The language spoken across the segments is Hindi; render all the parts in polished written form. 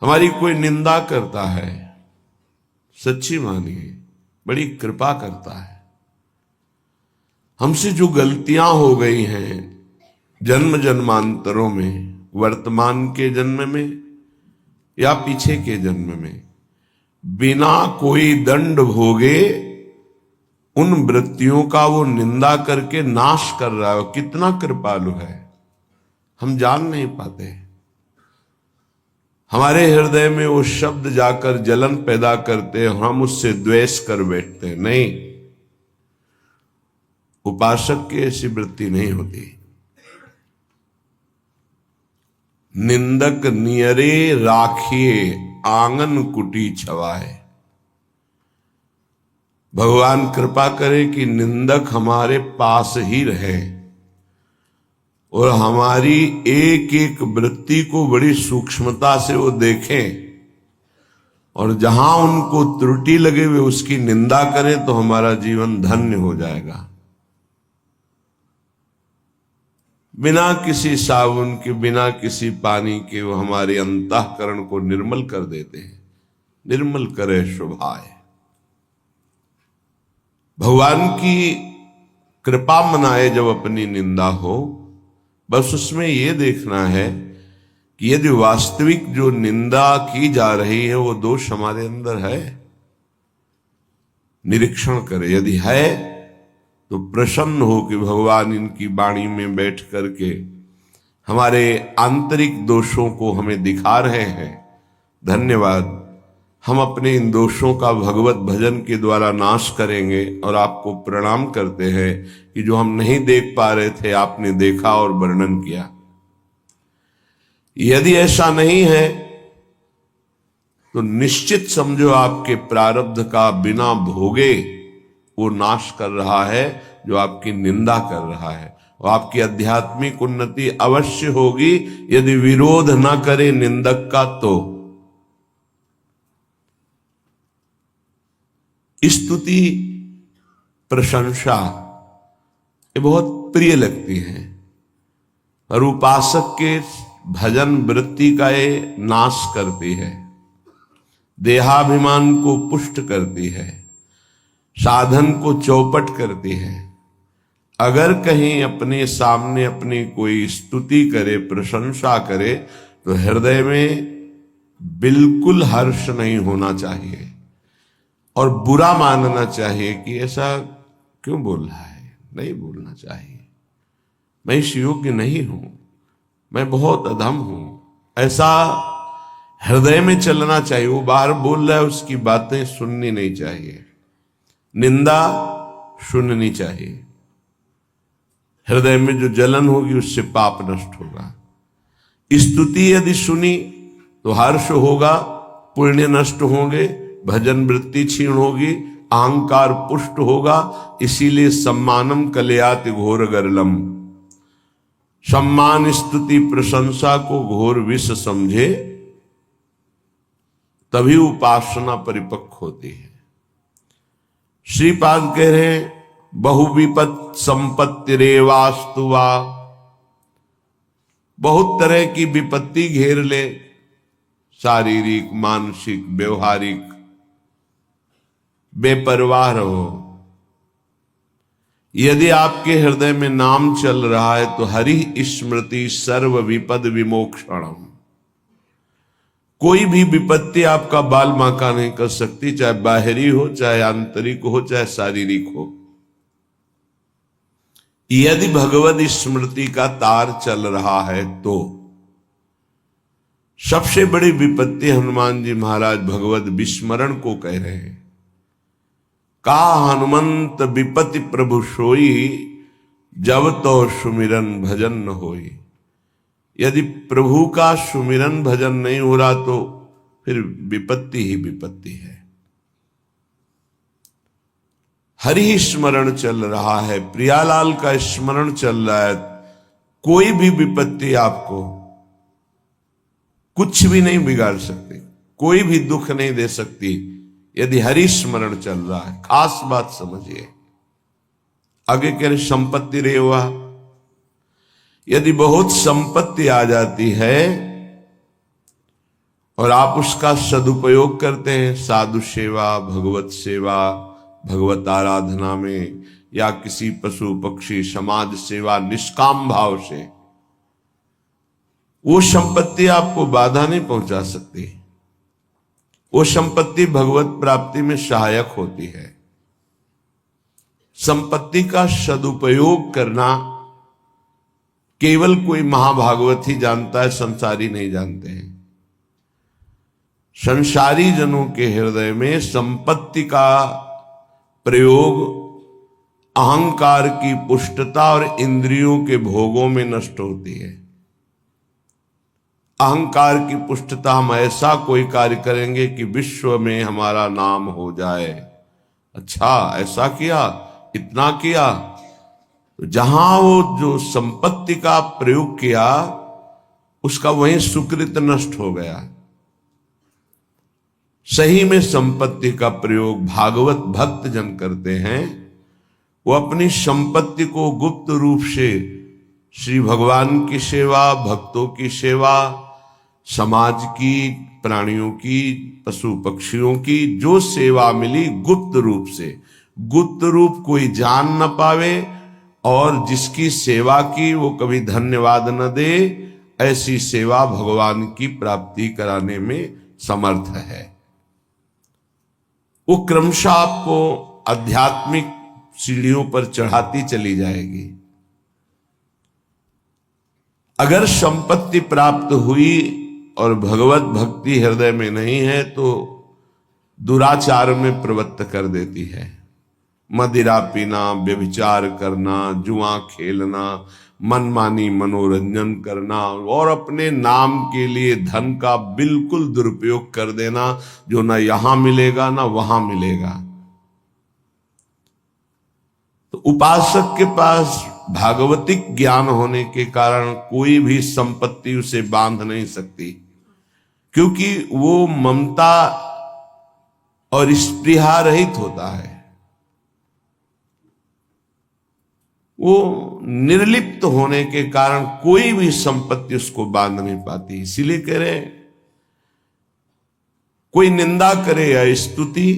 हमारी कोई निंदा करता है, सच्ची मानिए बड़ी कृपा करता है। हमसे जो गलतियां हो गई हैं जन्म जन्मांतरों में, वर्तमान के जन्म में या पीछे के जन्म में, बिना कोई दंड भोगे उन वृत्तियों का वो निंदा करके नाश कर रहा है। कितना कृपालु है, हम जान नहीं पाते। हमारे हृदय में वो शब्द जाकर जलन पैदा करते हैं, हम उससे द्वेष कर बैठते हैं। नहीं, उपासक की ऐसी वृत्ति नहीं होती। निंदक नियरे राखिए आंगन कुटी छवाए। भगवान कृपा करे कि निंदक हमारे पास ही रहे और हमारी एक एक वृत्ति को बड़ी सूक्ष्मता से वो देखें, और जहां उनको त्रुटि लगे वे उसकी निंदा करें, तो हमारा जीवन धन्य हो जाएगा। बिना किसी साबुन के, बिना किसी पानी के वो हमारे अंतःकरण को निर्मल कर देते हैं। निर्मल करे शोभाए। भगवान की कृपा मनाए जब अपनी निंदा हो, बस उसमें यह देखना है कि यदि वास्तविक जो निंदा की जा रही है वो दोष हमारे अंदर है, निरीक्षण करे। यदि है तो प्रसन्न हो कि भगवान इनकी वाणी में बैठ करके हमारे आंतरिक दोषों को हमें दिखा रहे हैं। धन्यवाद, हम अपने इन दोषों का भगवत भजन के द्वारा नाश करेंगे और आपको प्रणाम करते हैं कि जो हम नहीं देख पा रहे थे आपने देखा और वर्णन किया। यदि ऐसा नहीं है तो निश्चित समझो आपके प्रारब्ध का बिना भोगे वो नाश कर रहा है जो आपकी निंदा कर रहा है। और आपकी आध्यात्मिक उन्नति अवश्य होगी यदि विरोध न करे निंदक का। तो स्तुति प्रशंसा ये बहुत प्रिय लगती है, और उपासक के भजन वृत्ति का ये नाश करती है, देहाभिमान को पुष्ट करती है, साधन को चौपट करती है। अगर कहीं अपने सामने अपनी कोई स्तुति करे, प्रशंसा करे, तो हृदय में बिल्कुल हर्ष नहीं होना चाहिए और बुरा मानना चाहिए कि ऐसा क्यों बोल रहा है। नहीं बोलना चाहिए, मैं इस योग्य नहीं हूं, मैं बहुत अधम हूं, ऐसा हृदय में चलना चाहिए। वो बाहर बोल रहा है उसकी बातें सुननी नहीं चाहिए, निंदा सुननी चाहिए। हृदय में जो जलन होगी उससे पाप नष्ट होगा। स्तुति यदि सुनी तो हर्ष होगा, पुण्य नष्ट होंगे, भजन वृत्ति क्षीण होगी, अहंकार पुष्ट होगा। इसीलिए सम्मानम कलयाति घोर गरलम, सम्मान स्तुति प्रशंसा को घोर विष समझे, तभी उपासना परिपक्व होती है। श्रीपाद कह रहे हैं बहुविपत संपत्ति रेवास्तुवा। बहुत तरह की विपत्ति घेर ले, शारीरिक, मानसिक, व्यवहारिक, बेपरवाह रहो। यदि आपके हृदय में नाम चल रहा है तो हरि स्मृति सर्व विपद विमोक्षणम। कोई भी विपत्ति आपका बाल बांका नहीं कर सकती, चाहे बाहरी हो, चाहे आंतरिक हो, चाहे शारीरिक हो। यदि भगवत स्मृति का तार चल रहा है तो सबसे बड़ी विपत्ति हनुमान जी महाराज भगवत विस्मरण को कह रहे हैं। का हनुमंत विपत्ति प्रभु सोई, जब तो सुमिरन भजन न होई। यदि प्रभु का सुमिरन भजन नहीं हो रहा तो फिर विपत्ति ही विपत्ति है। हरि स्मरण चल रहा है, प्रियालाल का स्मरण चल रहा है, कोई भी विपत्ति आपको कुछ भी नहीं बिगाड़ सकती, कोई भी दुख नहीं दे सकती यदि हरि स्मरण चल रहा है। खास बात समझिए। आगे कह रहे संपत्ति रेवा। यदि बहुत संपत्ति आ जाती है और आप उसका सदुपयोग करते हैं साधु सेवा, भगवत सेवा, भगवत आराधना में, या किसी पशु पक्षी समाज सेवा निष्काम भाव से, वो संपत्ति आपको बाधा नहीं पहुंचा सकती। वो संपत्ति भगवत प्राप्ति में सहायक होती है। संपत्ति का सदुपयोग करना केवल कोई महाभागवत ही जानता है, संसारी नहीं जानते हैं। संसारी जनों के हृदय में संपत्ति का प्रयोग अहंकार की पुष्टता और इंद्रियों के भोगों में नष्ट होती है। अहंकार की पुष्टता, हम ऐसा कोई कार्य करेंगे कि विश्व में हमारा नाम हो जाए, अच्छा ऐसा किया, इतना किया। तो जहां वो जो संपत्ति का प्रयोग किया उसका वहीं सुकृत नष्ट हो गया। सही में संपत्ति का प्रयोग भागवत भक्त जन करते हैं, वो अपनी संपत्ति को गुप्त रूप से श्री भगवान की सेवा, भक्तों की सेवा, समाज की, प्राणियों की, पशु पक्षियों की जो सेवा मिली गुप्त रूप से, गुप्त रूप कोई जान न पावे, और जिसकी सेवा की वो कभी धन्यवाद न दे, ऐसी सेवा भगवान की प्राप्ति कराने में समर्थ है। वो क्रमशः आपको आध्यात्मिक सीढ़ियों पर चढ़ाती चली जाएगी। अगर संपत्ति प्राप्त हुई और भगवत भक्ति हृदय में नहीं है तो दुराचार में प्रवृत्त कर देती है। मदिरा पीना, व्यभिचार करना, जुआ खेलना, मनमानी मनोरंजन करना, और अपने नाम के लिए धन का बिल्कुल दुरुपयोग कर देना, जो ना यहां मिलेगा ना वहां मिलेगा। तो उपासक के पास भागवतिक ज्ञान होने के कारण कोई भी संपत्ति उसे बांध नहीं सकती, क्योंकि वो ममता और स्पृहा रहित होता है। वो निर्लिप्त होने के कारण कोई भी संपत्ति उसको बांध नहीं पाती। इसीलिए कह रहे कोई निंदा करे या स्तुति,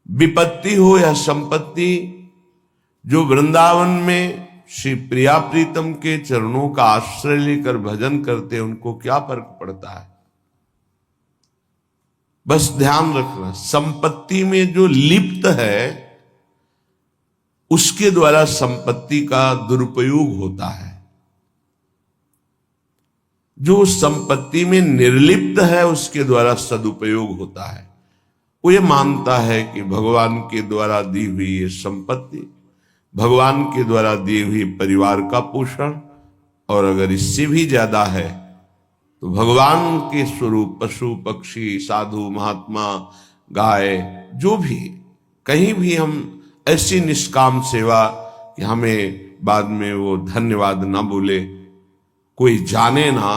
विपत्ति हो या संपत्ति, जो वृंदावन में श्री प्रिया प्रीतम के चरणों का आश्रय लेकर भजन करते हैं उनको क्या फर्क पड़ता है। बस ध्यान रखना, संपत्ति में जो लिप्त है उसके द्वारा संपत्ति का दुरुपयोग होता है। जो संपत्ति में निर्लिप्त है उसके द्वारा सदुपयोग होता है। वो ये मानता है कि भगवान के द्वारा दी हुई ये संपत्ति, भगवान के द्वारा दी हुई परिवार का पोषण, और अगर इससे भी ज्यादा है तो भगवान के स्वरूप पशु पक्षी, साधु महात्मा, गाय, जो भी, कहीं भी हम ऐसी निष्काम सेवा कि हमें बाद में वो धन्यवाद ना बोले, कोई जाने ना,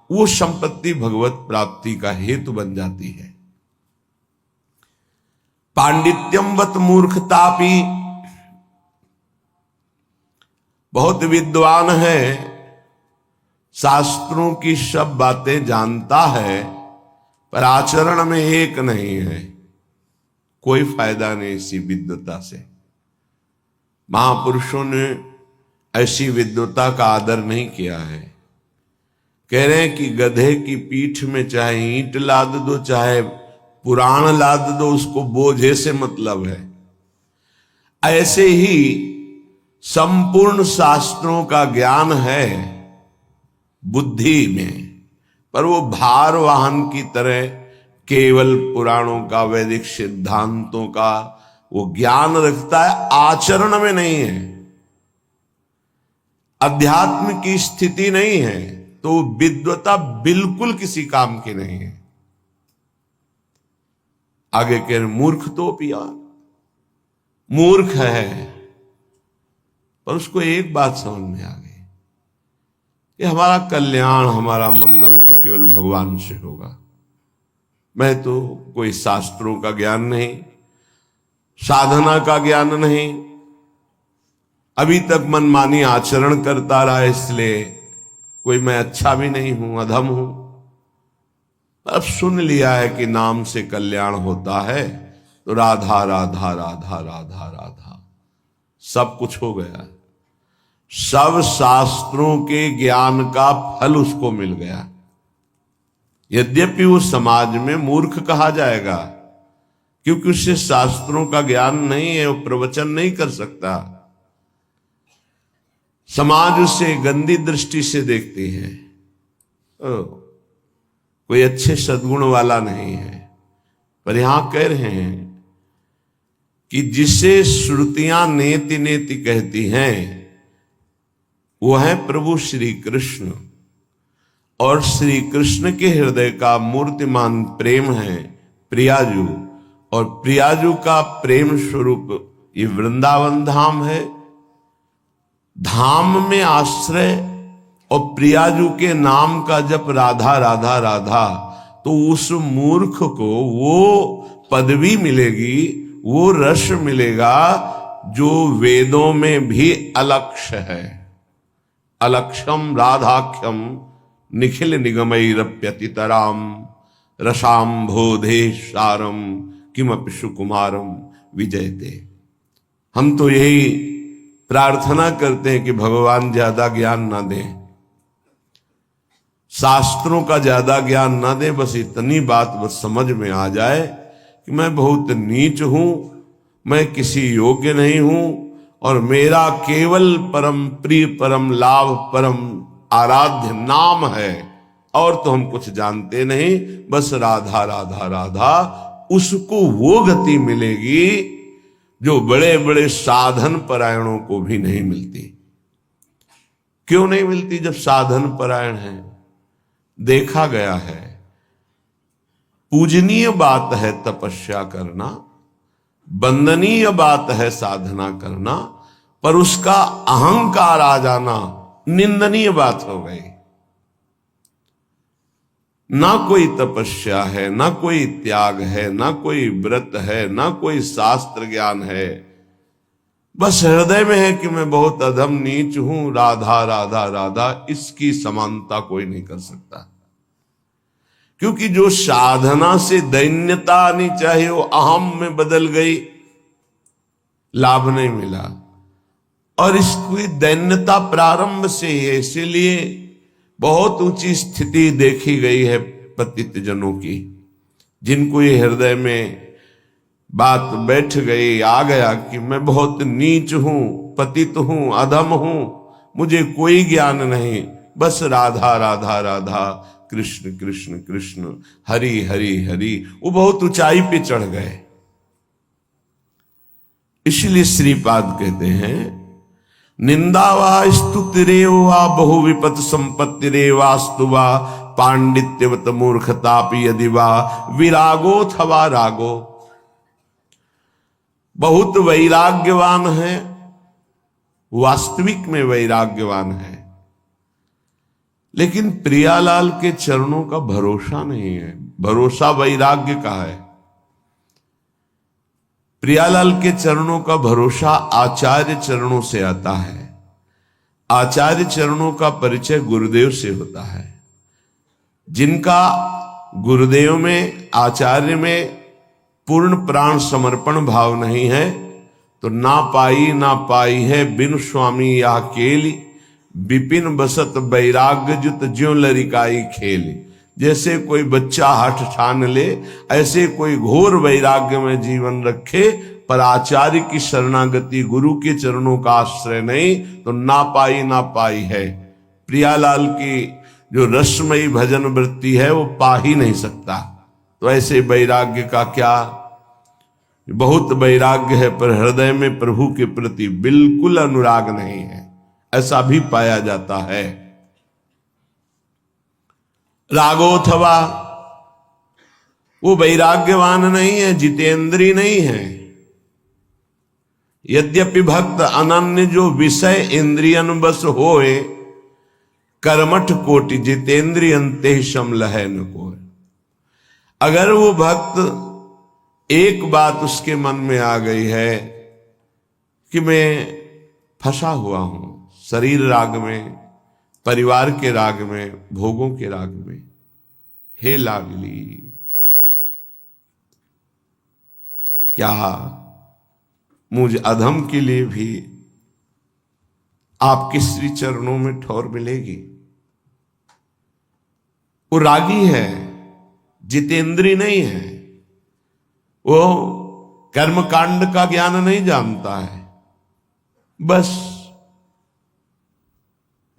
वो संपत्ति भगवत प्राप्ति का हेतु बन जाती है। पांडित्यमवत मूर्खतापि, बहुत विद्वान है, शास्त्रों की सब बातें जानता है, पर आचरण में एक नहीं है। कोई फायदा नहीं इसी विद्वता से। महापुरुषों ने ऐसी विद्वता का आदर नहीं किया है। कह रहे हैं कि गधे की पीठ में चाहे ईंट लाद दो, चाहे पुराण लाद दो, उसको बोझे से मतलब है। ऐसे ही संपूर्ण शास्त्रों का ज्ञान है बुद्धि में, पर वो भार वाहन की तरह केवल पुराणों का, वैदिक सिद्धांतों का वो ज्ञान रखता है, आचरण में नहीं है, अध्यात्म की स्थिति नहीं है, तो विद्वता बिल्कुल किसी काम की नहीं है। आगे कह रहे मूर्ख तो पिया, मूर्ख है, पर उसको एक बात समझ में आ गई कि हमारा कल्याण, हमारा मंगल तो केवल भगवान से होगा। मैं तो कोई शास्त्रों का ज्ञान नहीं, साधना का ज्ञान नहीं, अभी तक मनमानी आचरण करता रहा, इसलिए कोई मैं अच्छा भी नहीं हूं, अधम हूं। सुन लिया है कि नाम से कल्याण होता है, तो राधा राधा राधा राधा राधा सब कुछ हो गया। सब शास्त्रों के ज्ञान का फल उसको मिल गया। यद्यपि वो समाज में मूर्ख कहा जाएगा, क्योंकि उससे शास्त्रों का ज्ञान नहीं है, वो प्रवचन नहीं कर सकता। समाज उसे गंदी दृष्टि से देखती है, कोई अच्छे सद्गुण वाला नहीं है। पर यहां कह रहे हैं कि जिसे श्रुतियां नेति नेति कहती हैं वो है प्रभु श्री कृष्ण, और श्री कृष्ण के हृदय का मूर्तिमान प्रेम है प्रियाजू, और प्रियाजू का प्रेम स्वरूप ये वृंदावन धाम है। धाम में आश्रय और प्रियाजू के नाम का जप राधा राधा राधा, तो उस मूर्ख को वो पदवी मिलेगी, वो रस मिलेगा जो वेदों में भी अलक्ष्य है। अलक्षम राधाख्यम निखिल निगमैरप्यतितराम रसाम्भोधेशारम किमपि सुकुमारम विजयते। हम तो यही प्रार्थना करते हैं कि भगवान ज्यादा ज्ञान ना दें, शास्त्रों का ज्यादा ज्ञान ना दें, बस इतनी बात बस समझ में आ जाए कि मैं बहुत नीच हूं, मैं किसी योग्य नहीं हूं, और मेरा केवल परम प्रिय परम लाभ परम आराध्य नाम है, और तो हम कुछ जानते नहीं, बस राधा राधा राधा। उसको वो गति मिलेगी जो बड़े बड़े साधन परायणों को भी नहीं मिलती। क्यों नहीं मिलती? जब साधन परायण है, देखा गया है पूजनीय बात है तपस्या करना, वंदनीय बात है साधना करना, पर उसका अहंकार आ जाना निंदनीय बात हो गई। ना कोई तपस्या है, ना कोई त्याग है, ना कोई व्रत है, ना कोई शास्त्र ज्ञान है, बस हृदय में है कि मैं बहुत अधम नीच हूं, राधा राधा राधा। इसकी समानता कोई नहीं कर सकता, क्योंकि जो साधना से दैन्यता आनी चाहिए वो अहम में बदल गई, लाभ नहीं मिला। और इसकी दैन्यता प्रारंभ से ही है, इसीलिए बहुत ऊंची स्थिति देखी गई है पतित जनों की, जिनको ये हृदय में बात बैठ गई, आ गया कि मैं बहुत नीच हूं, पतित हूं, अधम हूं, मुझे कोई ज्ञान नहीं, बस राधा राधा राधा, कृष्ण कृष्ण कृष्ण, हरि हरि हरि। वो बहुत ऊंचाई पे चढ़ गए। इसलिए श्रीपाद कहते हैं निंदा वा स्तुतिरेव वा बहु विपत संपत्तिरेवास्तु वा पांडित्यवत मूर्खतापि यदि वा विरागोथवा रागो। बहुत वैराग्यवान है, वास्तविक में वैराग्यवान है, लेकिन प्रियालाल के चरणों का भरोसा नहीं है। भरोसा वैराग्य का है। प्रियालाल के चरणों का भरोसा आचार्य चरणों से आता है। आचार्य चरणों का परिचय गुरुदेव से होता है। जिनका गुरुदेव में, आचार्य में पूर्ण प्राण समर्पण भाव नहीं है, तो ना पाई है बिन स्वामी या केली, विपिन बसत वैराग्य जुत ज्यों लरिकाई खेली। जैसे कोई बच्चा हठ ठान ले, ऐसे कोई घोर वैराग्य में जीवन रखे, पर आचार्य की शरणागति, गुरु के चरणों का आश्रय नहीं, तो ना पाई है। प्रियालाल की जो रसमयी भजन वृत्ति है वो पा ही नहीं सकता। तो ऐसे वैराग्य का क्या, बहुत वैराग्य है पर हृदय में प्रभु के प्रति बिल्कुल अनुराग नहीं है, ऐसा भी पाया जाता है। रागोथवा, वो वैराग्यवान नहीं है, जितेंद्रीय नहीं है। यद्यपि भक्त अनन्य जो विषय इंद्रियन बस होए, कर्मठ कोटि जितेंद्रियन ते समलह न कोय। अगर वो भक्त एक बात उसके मन में आ गई है कि मैं फंसा हुआ हूं शरीर राग में, परिवार के राग में, भोगों के राग में, हे लाडली क्या मुझ अधम के लिए भी आपके श्री चरणों में ठौर मिलेगी? वो रागी है, जितेंद्री नहीं है, वो कर्मकांड का ज्ञान नहीं जानता है, बस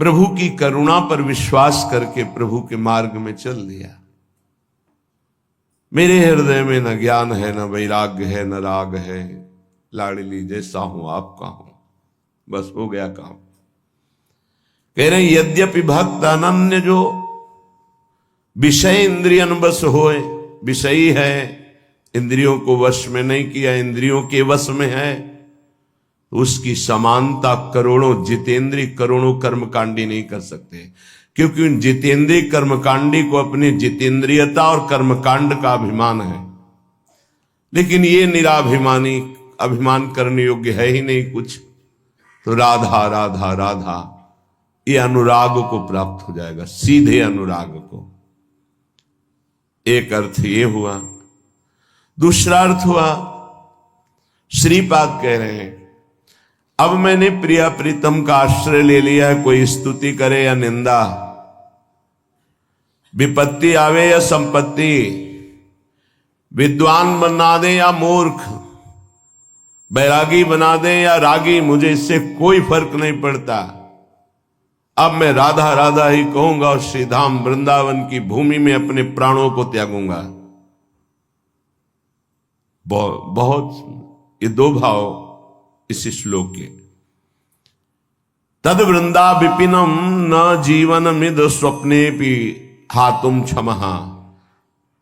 प्रभु की करुणा पर विश्वास करके प्रभु के मार्ग में चल दिया। मेरे हृदय में न ज्ञान है, न वैराग्य है, न राग है, लाडली जैसा हूं आपका हूं, बस हो गया काम। कह रहे यद्यपि भक्त अनन्य जो विषय इंद्रियन बस होए, विषयी है, इंद्रियों को वश में नहीं किया, इंद्रियों के वश में है, उसकी समानता करोड़ों जितेंद्रीय करोड़ों कर्मकांडी नहीं कर सकते, क्योंकि उन जितेंद्रीय कर्मकांडी को अपनी जितेंद्रियता और कर्मकांड का अभिमान है। लेकिन ये निराभिमानी अभिमान करने योग्य है ही नहीं कुछ, तो राधा राधा राधा ये अनुराग को प्राप्त हो जाएगा, सीधे अनुराग को। एक अर्थ ये हुआ। दूसरा अर्थ हुआ, श्रीपाद कह रहे हैं अब मैंने प्रिया प्रीतम का आश्रय ले लिया है, कोई स्तुति करे या निंदा, विपत्ति आवे या संपत्ति, विद्वान बना दे या मूर्ख, बैरागी बना दे या रागी, मुझे इससे कोई फर्क नहीं पड़ता। अब मैं राधा राधा ही कहूंगा और श्रीधाम वृंदावन की भूमि में अपने प्राणों को त्यागूंगा। बहुत ये दो भाव इस श्लोक के। तद वृंदा विपिनम न जीवन मिद स्वप्ने भी हातुम क्षमहा,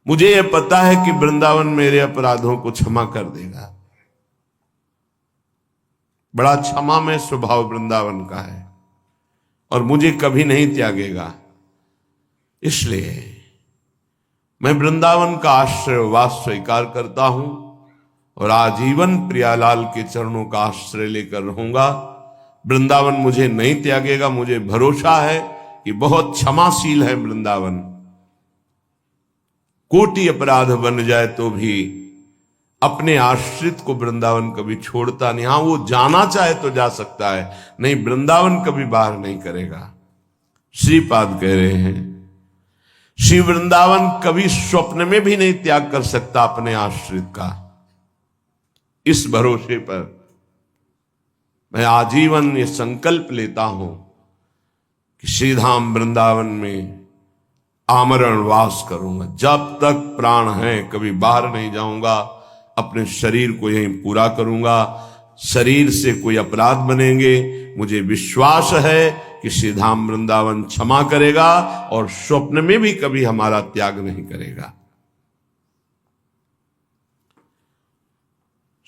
मुझे यह पता है कि वृंदावन मेरे अपराधों को क्षमा कर देगा। बड़ा क्षमा में स्वभाव वृंदावन का है और मुझे कभी नहीं त्यागेगा। इसलिए मैं वृंदावन का आश्रय वास स्वीकार करता हूं और आजीवन प्रियालाल के चरणों का आश्रय लेकर रहूंगा। वृंदावन मुझे नहीं त्यागेगा, मुझे भरोसा है कि बहुत क्षमाशील है वृंदावन। कोटि अपराध बन जाए तो भी अपने आश्रित को वृंदावन कभी छोड़ता नहीं। हां, वो जाना चाहे तो जा सकता है, नहीं वृंदावन कभी बाहर नहीं करेगा। श्रीपाद कह रहे हैं श्री वृंदावन कभी स्वप्न में भी नहीं त्याग कर सकता अपने आश्रित का। इस भरोसे पर मैं आजीवन ये संकल्प लेता हूं कि श्रीधाम वृंदावन में आमरण वास करूंगा। जब तक प्राण है कभी बाहर नहीं जाऊंगा, अपने शरीर को यहीं पूरा करूंगा। शरीर से कोई अपराध बनेंगे, मुझे विश्वास है कि श्रीधाम वृंदावन क्षमा करेगा और स्वप्न में भी कभी हमारा त्याग नहीं करेगा।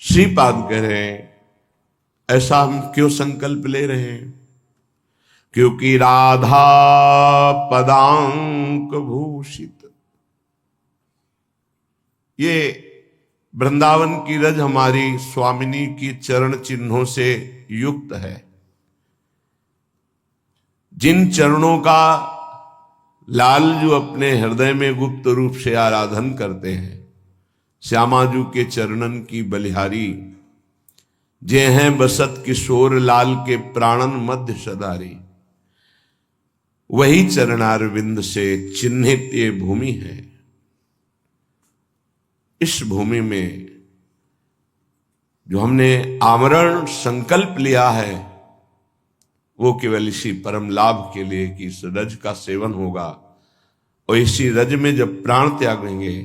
श्रीपाद कह रहे हैं ऐसा हम क्यों संकल्प ले रहे हैं? क्योंकि राधा पदांक भूषित, ये वृंदावन की रज हमारी स्वामिनी की चरण चिन्हों से युक्त है। जिन चरणों का लाल जो अपने हृदय में गुप्त रूप से आराधन करते हैं, श्यामाजू के चरणन की बलिहारी, जे हैं बसत किशोर लाल के प्राणन मध्य सदारी, वही चरणारविंद से चिन्हित ये भूमि है। इस भूमि में जो हमने आमरण संकल्प लिया है वो केवल इसी परम लाभ के लिए कि इस रज का सेवन होगा, और इसी रज में जब प्राण त्यागेंगे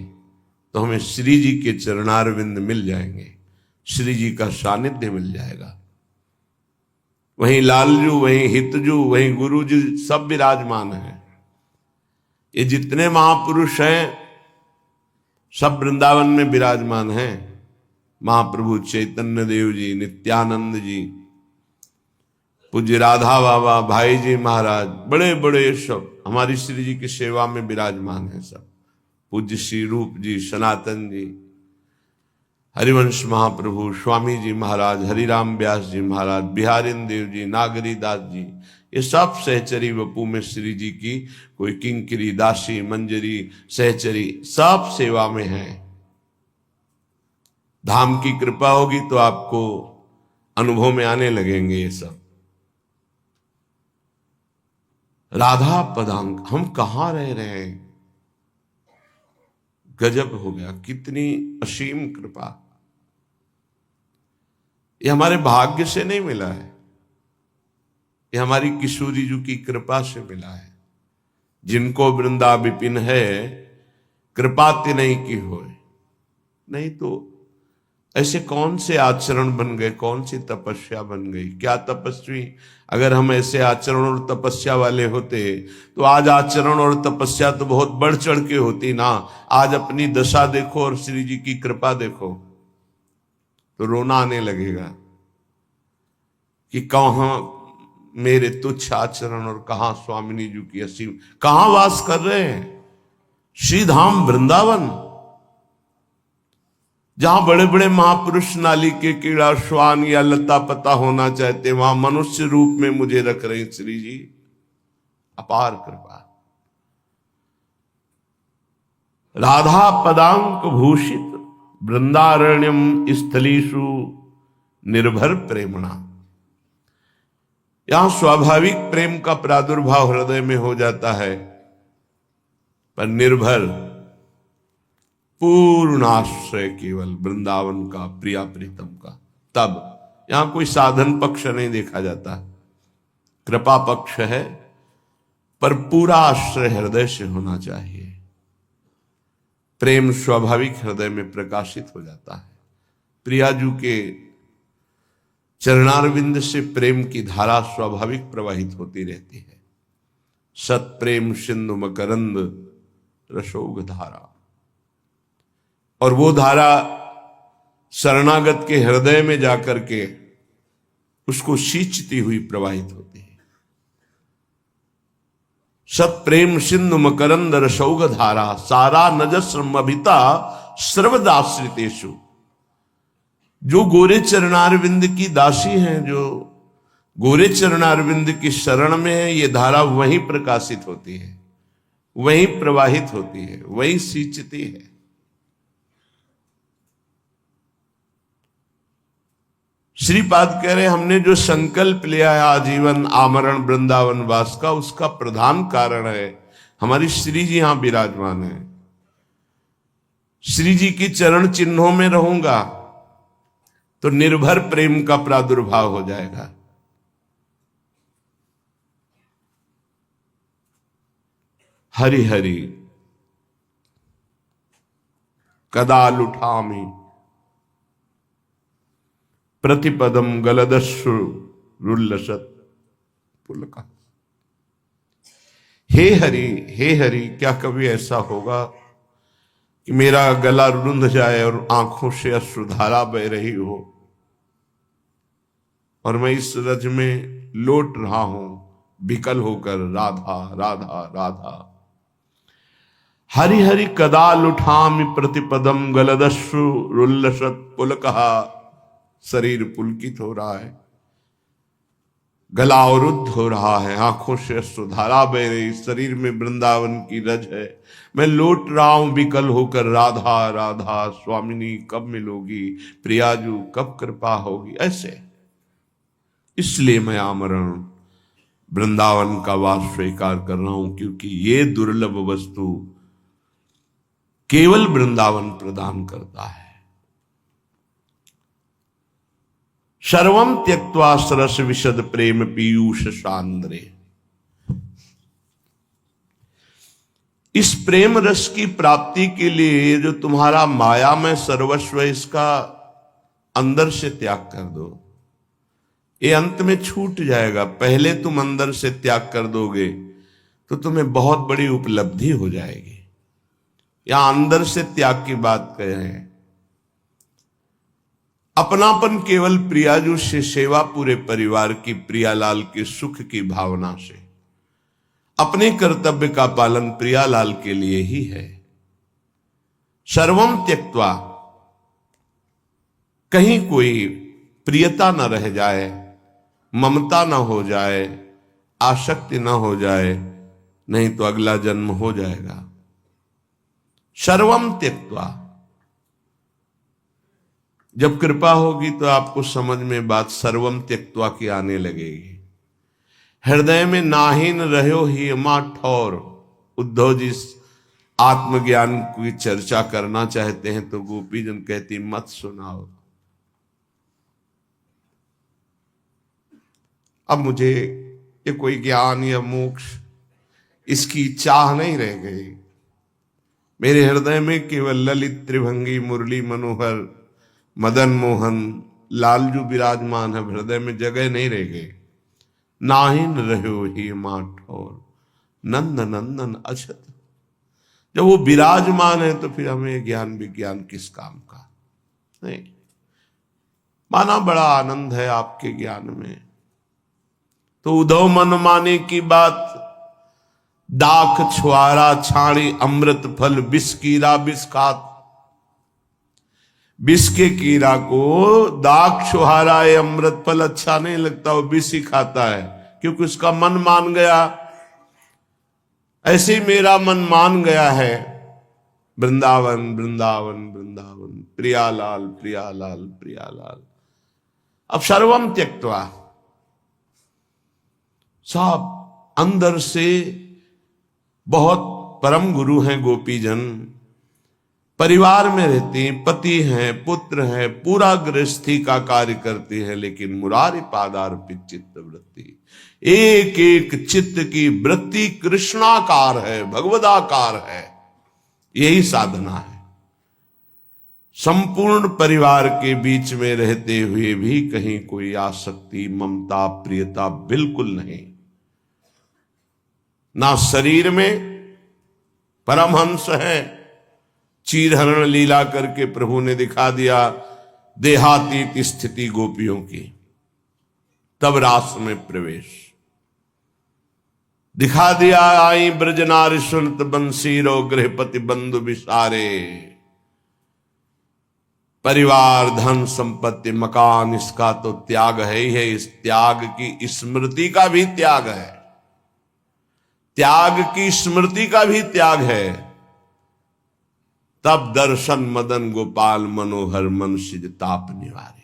तो हमें श्री जी के चरणारविंद मिल जाएंगे, श्री जी का सानिध्य मिल जाएगा। वहीं लालजू, वहीं हितजू, वहीं गुरुजी सब विराजमान हैं। ये जितने महापुरुष हैं सब वृंदावन में विराजमान हैं। महाप्रभु चैतन्य देव जी, नित्यानंद जी, पूज्य राधा बाबा, भाई जी महाराज, बड़े बड़े सब हमारी श्री जी की सेवा में विराजमान हैं सब। पूज्य श्री रूप जी, सनातन जी, हरिवंश महाप्रभु, स्वामी जी महाराज, हरिराम व्यास जी महाराज, बिहारिन देव जी, नागरी दास जी, ये सब सहचरी वपू में श्री जी की कोई किंकरी, दासी, मंजरी, सहचरी सब सेवा में हैं। धाम की कृपा होगी तो आपको अनुभव में आने लगेंगे ये सब। राधा पदांक, हम कहां रह रहे हैं, गजब हो गया, कितनी असीम कृपा। ये हमारे भाग्य से नहीं मिला है, ये हमारी किशोरी जी की कृपा से मिला है। जिनको वृंदा विपिन है, कृपा ते नहीं की होए। नहीं तो ऐसे कौन से आचरण बन गए, कौन सी तपस्या बन गई। क्या तपस्वी, अगर हम ऐसे आचरण और तपस्या वाले होते तो आज आचरण और तपस्या तो बहुत बढ़ चढ़ के होती ना। आज अपनी दशा देखो और श्री जी की कृपा देखो तो रोना आने लगेगा कि कहां मेरे तुच्छ आचरण और कहां स्वामिनी जी की असीम, कहां वास कर रहे हैं। श्रीधाम वृंदावन, जहां बड़े बड़े महापुरुष नाली के कीड़ा श्वान या लता पता होना चाहते, वहां मनुष्य रूप में मुझे रख रहे श्री जी, अपार कृपा। राधा पदांक भूषित वृंदारण्यम स्थलीषु निर्भर प्रेमणा। यहां स्वाभाविक प्रेम का प्रादुर्भाव हृदय में हो जाता है, पर निर्भर पूर्ण आश्रय केवल वृंदावन का, प्रिया प्रीतम का। तब यहां कोई साधन पक्ष नहीं देखा जाता, कृपा पक्ष है, पर पूरा आश्रय हृदय से होना चाहिए। प्रेम स्वाभाविक हृदय में प्रकाशित हो जाता है। प्रियाजू के चरणारविंद से प्रेम की धारा स्वाभाविक प्रवाहित होती रहती है। सत प्रेम सिंधु मकरंद रसोग धारा, और वो धारा शरणागत के हृदय में जाकर के उसको सींचती हुई प्रवाहित होती है। सत प्रेम सिंधु मकरंद रसौग धारा, सारा नजस्रमभिता सर्वदाश्रितेषु। जो गोरे चरणारविंद की दासी हैं, जो गोरे चरणारविंद की शरण में है, ये धारा वहीं प्रकाशित होती है, वहीं प्रवाहित होती है, वहीं सींचती है। श्रीपाद कह रहे, हमने जो संकल्प लिया है आजीवन आमरण वृंदावन वास का, उसका प्रधान कारण है हमारी श्री जी यहां विराजमान है। श्री जी की चरण चिन्हों में रहूंगा तो निर्भर प्रेम का प्रादुर्भाव हो जाएगा। हरि हरि कदा लुठामी प्रतिपदम गलदस्रु रुल्लसत पुलका। हे हरि, क्या कभी ऐसा होगा कि मेरा गला रुंध जाए और आंखों से अश्रुधारा बह रही हो और मैं इस रज में लौट रहा हूं विकल होकर, राधा राधा राधा। हरि हरि कदा लुठामि प्रतिपदम गलदस्रु रुल्लसत पुलकहा। शरीर पुलकित हो रहा है, गला अवरुद्ध हो रहा है, आंखों से अश्रुधारा बह रही, शरीर में वृंदावन की रज है, मैं लौट रहा हूं विकल होकर, राधा राधा स्वामिनी कब मिलोगी, प्रियाजू कब कृपा होगी। ऐसे इसलिए मैं आमरण वृंदावन का वास स्वीकार कर रहा हूं, क्योंकि ये दुर्लभ वस्तु केवल वृंदावन प्रदान करता है। सर्वम त्यक्त्वा सरस विशद प्रेम पीयूष सांद्रे। इस प्रेम रस की प्राप्ति के लिए जो तुम्हारा माया में सर्वस्व, इसका अंदर से त्याग कर दो। ये अंत में छूट जाएगा। पहले तुम अंदर से त्याग कर दोगे तो तुम्हें बहुत बड़ी उपलब्धि हो जाएगी। यहां अंदर से त्याग की बात कह रहे हैं। अपनापन केवल प्रियाजू से, सेवा पूरे परिवार की, प्रियालाल के सुख की भावना से, अपने कर्तव्य का पालन प्रियालाल के लिए ही है। सर्वम त्यक्त्वा, कहीं कोई प्रियता न रह जाए, ममता न हो जाए, आसक्ति न हो जाए, नहीं तो अगला जन्म हो जाएगा। सर्वम त्यक्त्वा, जब कृपा होगी तो आपको समझ में बात सर्वम त्यक्त्वा की आने लगेगी। हृदय में नाहीन रहो ही मां ठौर। उद्धव जी आत्मज्ञान की चर्चा करना चाहते हैं तो गोपी जन कहती मत सुनाओ। अब मुझे ये कोई ज्ञान या मोक्ष इसकी चाह नहीं रह गई। मेरे हृदय में केवल ललित त्रिभंगी मुरली मनोहर मदन मोहन लालजू विराजमान है, हृदय में जगह नहीं रह गई। नाहिन रहो ही मां ठौर नंद नंदन अछत। जब वो विराजमान है तो फिर हमें ज्ञान विज्ञान किस काम का। नहीं माना बड़ा आनंद है आपके ज्ञान में, तो उद्धव मनमाने की बात। दाख छुआरा छाणी अमृत फल विष कीरा विष खात। विष के कीड़ा को दाख छुहारा ये अमृत फल अच्छा नहीं लगता, वो विष ही खाता है क्योंकि उसका मन मान गया। ऐसे ही मेरा मन मान गया है वृंदावन वृंदावन वृंदावन, प्रियालाल प्रियालाल प्रियालाल। अब सर्वम त्यक्त्वा, सब अंदर से बहुत परम गुरु हैं गोपीजन, परिवार में रहती हैं, पति हैं, पुत्र हैं, पूरा गृहस्थी का कार्य करती है, लेकिन मुरारी पादार्पित चित्त वृत्ति, एक एक चित्त की वृत्ति कृष्णाकार है, भगवदाकार है। यही साधना है। संपूर्ण परिवार के बीच में रहते हुए भी कहीं कोई आसक्ति ममता प्रियता बिल्कुल नहीं। ना शरीर में परमहंस है, चीरहरण लीला करके प्रभु ने दिखा दिया देहातीत स्थिति गोपियों की, तब रास में प्रवेश दिखा दिया। आई ब्रजनारी सुनत बंसीरो गृहपति बंधु विसारे। परिवार धन संपत्ति मकान इसका तो त्याग है ही है, इस त्याग की स्मृति का भी त्याग है, त्याग की स्मृति का भी त्याग है। तब दर्शन मदन गोपाल मनोहर मन सिज ताप निवारे।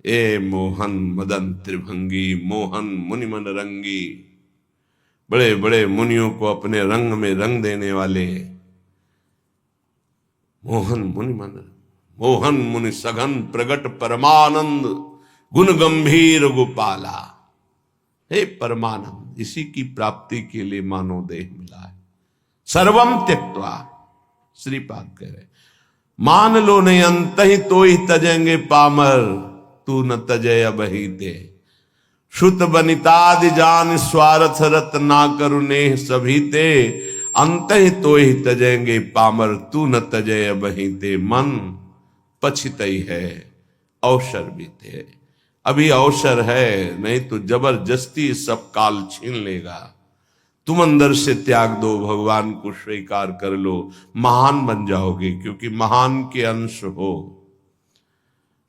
ए मोहन मदन त्रिभंगी मोहन मुनि मन रंगी। बड़े बड़े मुनियों को अपने रंग में रंग देने वाले मोहन मुनि मन, मोहन मुनि सघन प्रगट परमानंद गुण गंभीर गोपाला। हे परमानंद, इसी की प्राप्ति के लिए मानव देह मिला है। सर्वम त्यक्त्वा, श्रीपाद कह रहे मान लो नहीं अंत ही तो ही तजेंगे पामर, तू न तजय अबही दे। श्रुत बनितादि जान स्वार्थ रत ना करुणे सभी ते, अंत ही तो ही तजेंगे पामर, तू न तजय अबही ते। मन पछितई है अवसर भी थे, अभी अवसर है, नहीं तो जबरदस्ती सब काल छीन लेगा। तुम अंदर से त्याग दो, भगवान को स्वीकार कर लो, महान बन जाओगे, क्योंकि महान के अंश हो।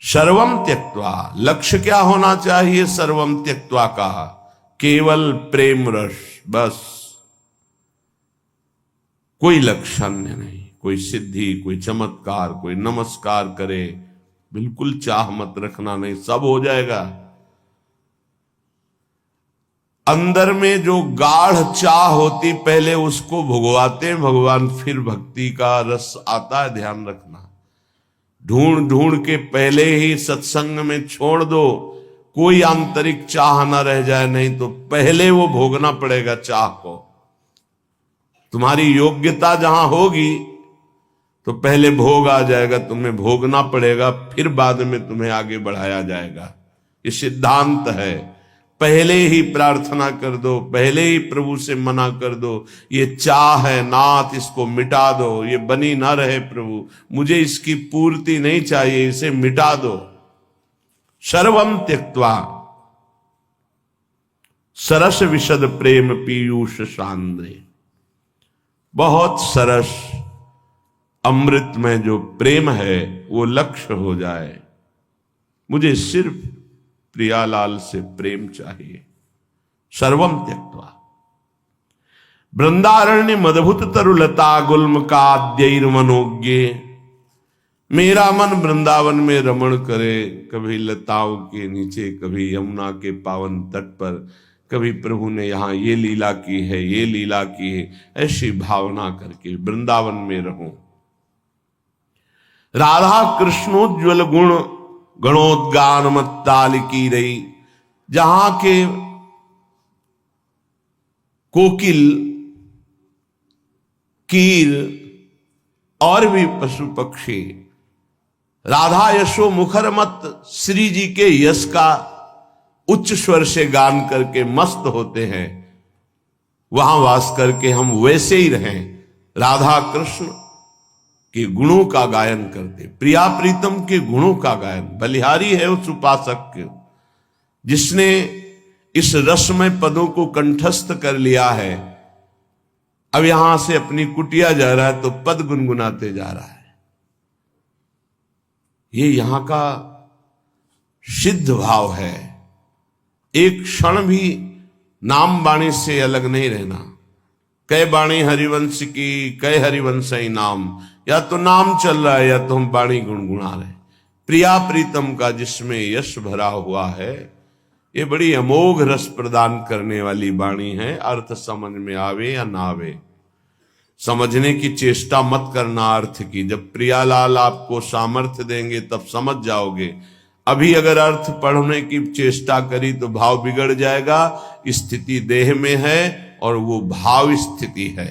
सर्वम त्यक्त्वा, लक्ष्य क्या होना चाहिए सर्वम त्यक्त्वा का? केवल प्रेम रस, बस। कोई लक्षण नहीं, कोई सिद्धि, कोई चमत्कार, कोई नमस्कार करे, बिल्कुल चाह मत रखना, नहीं सब हो जाएगा। अंदर में जो गाढ़ चाह होती पहले उसको भुगवाते भगवान, फिर भक्ति का रस आता है, ध्यान रखना। ढूंढ ढूंढ के पहले ही सत्संग में छोड़ दो, कोई आंतरिक चाह ना रह जाए, नहीं तो पहले वो भोगना पड़ेगा चाह को। तुम्हारी योग्यता जहां होगी तो पहले भोग आ जाएगा, तुम्हें भोगना पड़ेगा, फिर बाद में तुम्हें आगे बढ़ाया जाएगा। ये सिद्धांत है। पहले ही प्रार्थना कर दो, पहले ही प्रभु से मना कर दो, ये चाह है नाथ, इसको मिटा दो, ये बनी ना रहे प्रभु, मुझे इसकी पूर्ति नहीं चाहिए, इसे मिटा दो। सर्वम त्यक्त्वा सरस विशद प्रेम पीयूष सांद्रे। बहुत सरस अमृत में जो प्रेम है वो लक्ष्य हो जाए। मुझे सिर्फ प्रियालाल से प्रेम चाहिए। सर्वम त्यक्त्वा वृंदारण्य मदभुत तरुलता गुल्म का आद्यैर मनोज्ञे। मेरा मन वृंदावन में रमण करे, कभी लताओं के नीचे, कभी यमुना के पावन तट पर, कभी प्रभु ने यहाँ ये लीला की है, ये लीला की है, ऐसी भावना करके वृंदावन में रहूं। राधा कृष्णोज्वल गुण गणोद्गान मत्ताल की रही, जहां के कोकिल, कीर और भी पशु पक्षी राधा यशो मुखर मत श्री जी के यश का उच्च स्वर से गान करके मस्त होते हैं, वहां वास करके हम वैसे ही रहें, राधा कृष्ण के गुणों का गायन करते, प्रिया प्रीतम के गुणों का गायन। बलिहारी है उस उपासक जिसने इस रसमय पदों को कंठस्थ कर लिया है, अब यहां से अपनी कुटिया जा रहा है तो पद गुनगुनाते जा रहा है। ये यहां का सिद्ध भाव है। एक क्षण भी नाम बाणी से अलग नहीं रहना। कै बाणी हरिवंश की, कै हरिवंश ही नाम, या तो नाम चल रहा है या तो हम बाणी गुनगुना रहे। प्रिया प्रीतम का जिसमें यश भरा हुआ है, ये बड़ी अमोघ रस प्रदान करने वाली वाणी है। अर्थ समझ में आवे या ना आवे, समझने की चेष्टा मत करना अर्थ की। जब प्रियालाल आपको सामर्थ्य देंगे तब समझ जाओगे। अभी अगर अर्थ पढ़ने की चेष्टा करी तो भाव बिगड़ जाएगा। स्थिति देह में है और वो भाव स्थिति है।